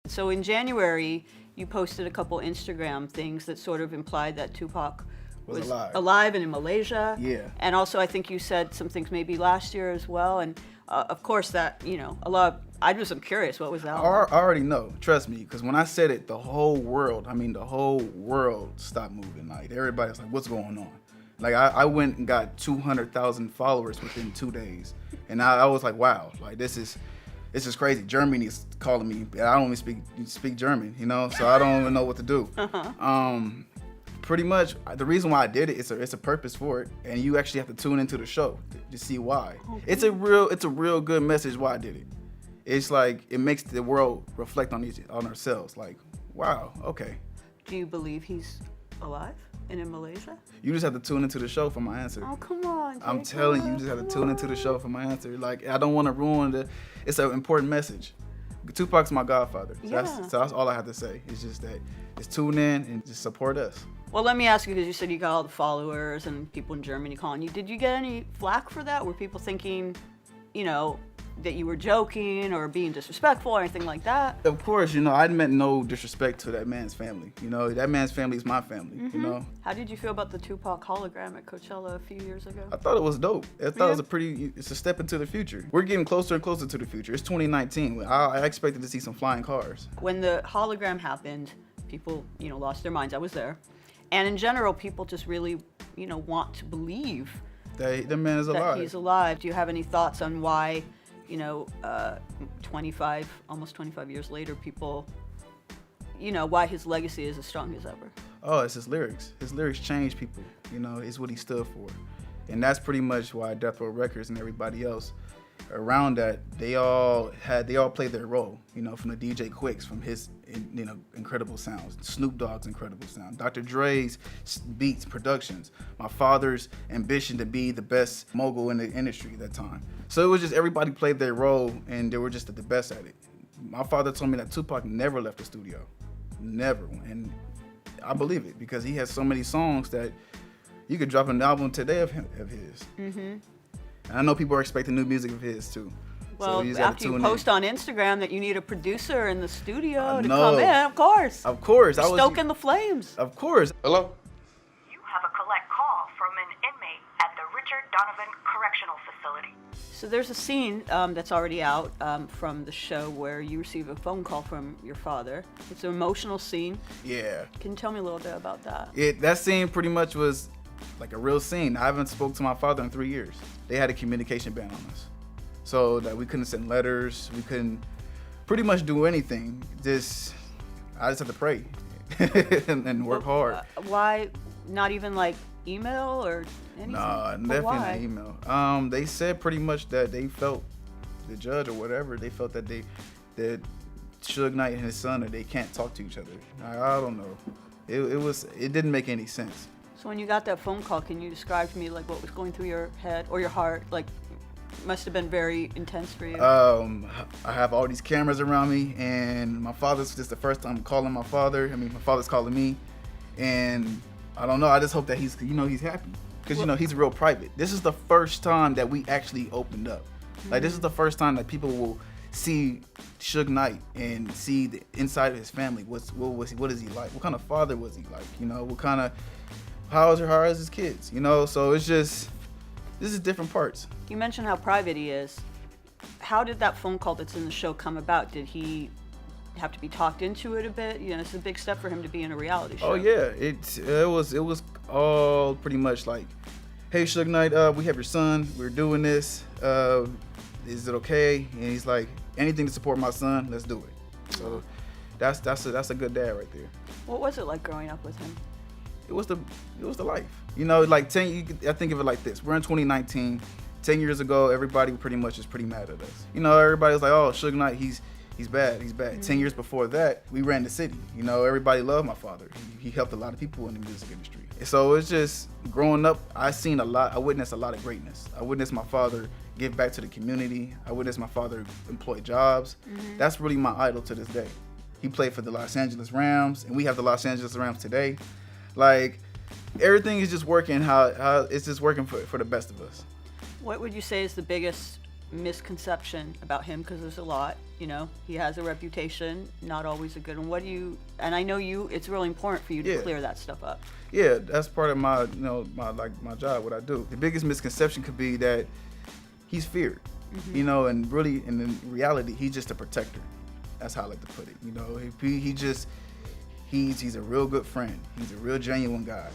So in January, you posted a couple Instagram things that sort of implied that Tupac was alive and in Malaysia. Yeah. And also, I think you said some things maybe last year as well. And of course, that, a lot of, I'm curious, what was that? I already know, trust me, because when I said it, the whole world stopped moving. Like, everybody's like, what's going on? Like, I went and got 200,000 followers within 2 days. And I was like, wow, like, this is crazy. Germany is calling me. I don't even speak German, so I don't even know what to do. Pretty much, the reason why I did it, it's a purpose for it, and you actually have to tune into the show to see why. Okay. It's a real good message why I did it. It's like, it makes the world reflect on ourselves. Like, wow, okay. Do you believe he's alive and in Malaysia? You just have to tune into the show for my answer. Oh, come on, Jake. I'm telling you, just have to tune into the show for my answer. Like, I don't want to ruin it's an important message. Tupac's my godfather. So, yeah. that's all I have to say. It's just that, just tune in and just support us. Well, let me ask you, because you said you got all the followers and people in Germany calling you. Did you get any flack for that? Were people thinking, that you were joking or being disrespectful or anything like that? Of course, I meant no disrespect to that man's family. That man's family is my family, Mm-hmm. How did you feel about the Tupac hologram at Coachella a few years ago? I thought it was dope. I thought it was it's a step into the future. We're getting closer and closer to the future. It's 2019. I expected to see some flying cars. When the hologram happened, people, lost their minds. I was there. And in general, people just really, want to believe that the man is alive. That he's alive. Do you have any thoughts on why, almost 25 years later, people, why his legacy is as strong as ever? Oh, it's his lyrics. His lyrics change people. It's what he stood for. And that's pretty much why Death Row Records and everybody else around that, they all played their role, from the DJ Quicks, from his, incredible sounds, Snoop Dogg's incredible sound, Dr. Dre's beats, productions, my father's ambition to be the best mogul in the industry at that time. So it was just, everybody played their role and they were just the best at it. My father told me that Tupac never left the studio, never. And I believe it, because he has so many songs that you could drop an album today of his. Mm-hmm. And I know people are expecting new music of his too. Well, so after you post on Instagram that you need a producer in the studio to come in, of course. Of course. Stoking the flames. Of course. Hello? You have a collect call from an inmate at the Richard Donovan Correctional Facility. So there's a scene that's already out from the show where you receive a phone call from your father. It's an emotional scene. Yeah. Can you tell me a little bit about that? That scene pretty much was like a real scene. I haven't spoke to my father in 3 years. They had a communication ban on us. So that we couldn't send letters, we couldn't pretty much do anything. I just had to pray and work hard. Why not even like email or anything? Nah, definitely not email. They said pretty much that they felt, the judge or whatever, they felt that that Suge Knight and his son, that they can't talk to each other. I don't know. It didn't make any sense. So when you got that phone call, can you describe to me like what was going through your head or your heart? Like, must have been very intense for you. I have all these cameras around me, and my father's just the first time I'm calling my father. My father's calling me, and I don't know. I just hope that he's happy, because he's real private. This is the first time that we actually opened up. Mm-hmm. Like, this is the first time that people will see Suge Knight and see the inside of his family. What is he like? What kind of father was he like? How is his kids? So it's just, this is different parts. You mentioned how private he is. How did that phone call that's in the show come about? Did he have to be talked into it a bit? It's a big step for him to be in a reality show. Oh yeah, it was all pretty much like, hey Suge Knight, we have your son. We're doing this. Is it okay? And he's like, anything to support my son, let's do it. So that's a good dad right there. What was it like growing up with him? It was the life. Like I think of it like this. We're in 2019. 10 years ago, everybody pretty much is pretty mad at us. Everybody was like, oh, Suge Knight, he's bad. Mm-hmm. 10 years before that, we ran the city. Everybody loved my father. He helped a lot of people in the music industry. So it's just, growing up, I witnessed a lot of greatness. I witnessed my father give back to the community. I witnessed my father employ jobs. Mm-hmm. That's really my idol to this day. He played for the Los Angeles Rams, and we have the Los Angeles Rams today. Like, everything is just working how it's just working for the best of us. What would you say is the biggest misconception about him? Because there's a lot, you know. He has a reputation, not always a good one. What do you? And I know it's really important for you to clear that stuff up. Yeah, that's part of my, you know, my job, what I do. The biggest misconception could be that he's feared, you know, and really, and in reality, he's just a protector. That's how I like to put it. You know, he's a real good friend. He's a real genuine guy.